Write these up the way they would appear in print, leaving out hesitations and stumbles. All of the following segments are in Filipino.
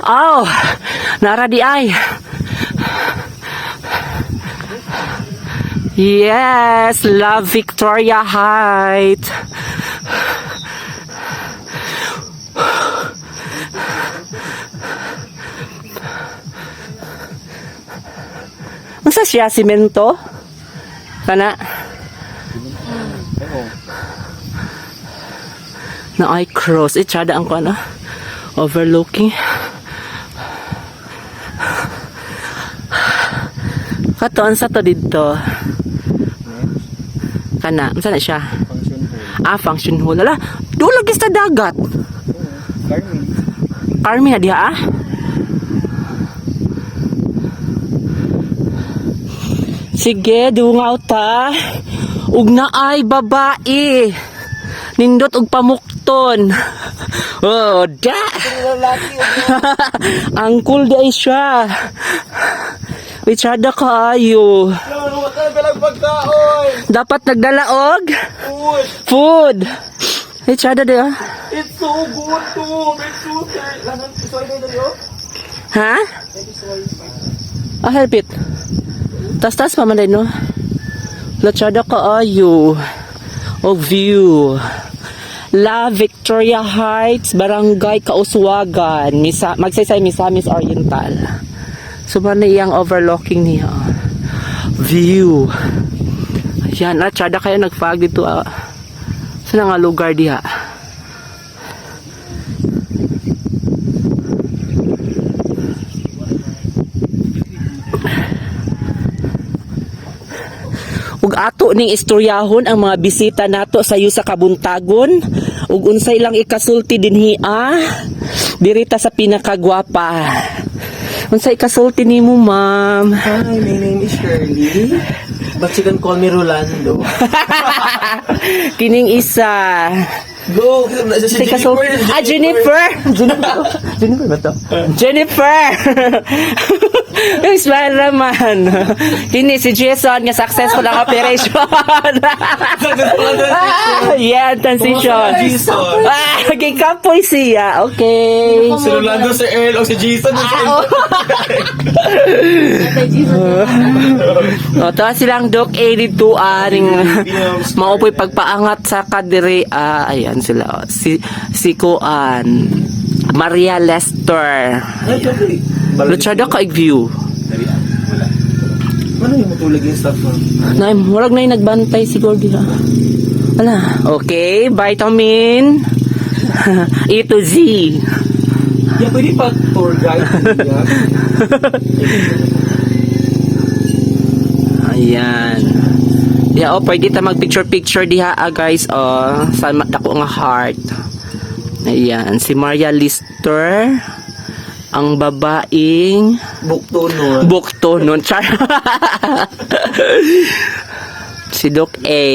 Oh, nara di ay. Yes, love Victoria Heights. Masa siya simento? Kana? Na ay cross. Itsada ang kuan overlooking. Katon sa to dito. Kana, unsa na siya? Function hall. Ala, dulag sa dagat. Army na diha Sige, dungaw ta. Ug naay babae. Nindot og pamukton. Oh, da. Ang cool day siya. Witsada kaayo. Dapat nagdala og food. Witsada de It's so good too. Ha? Help it. Tas pa man din, no? Latsada kaayo. O view. La Victoria Heights, Barangay Kauswagan, Magsaysay, Misamis Oriental. So, man iyang overlooking niya. View. Ayan, latsada kayo nagfag dito. Saan nga lugar diha? Ug ato ning istoryahon ang mga bisita nato sa yusa ka buntagon ug unsay lang ikasulti dinhi dirita sa pinakagwapa. Unsay ikasulti nimo, ma'am? Hi, my name is Shirley. But you can call me Rolando. Kining isa. Go! Jennifer! Jennifer ba to? Jennifer! Smile naman. Kini si Jason nga successful ang operation. Yeah, transition. Gikapoy siya. Okay. Si Rolando, si Earl, o si Jason. Ito silang Doc 82 aring maupoy pagpaangat sa kadiri. Ayan sila. Si Kuan Maria Lester. Luchada ka view. Ano yung matulog yung stuff mo? Walag na yung nagbantay siguro diha. Ala, okay, vitamin E to Z. Yeah, pwede pa tour guide. Ayan. Yeah, pwede ta mag-picture diha guys. Sa dako nga heart. Ayan, si Maria Lister. Ang babaeng Buktonon. Char. Si Doc A.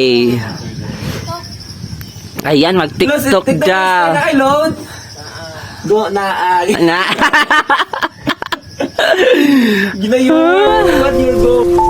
Ayan, mag-TikTok daw. Go na. Na. Ginayon. What you go?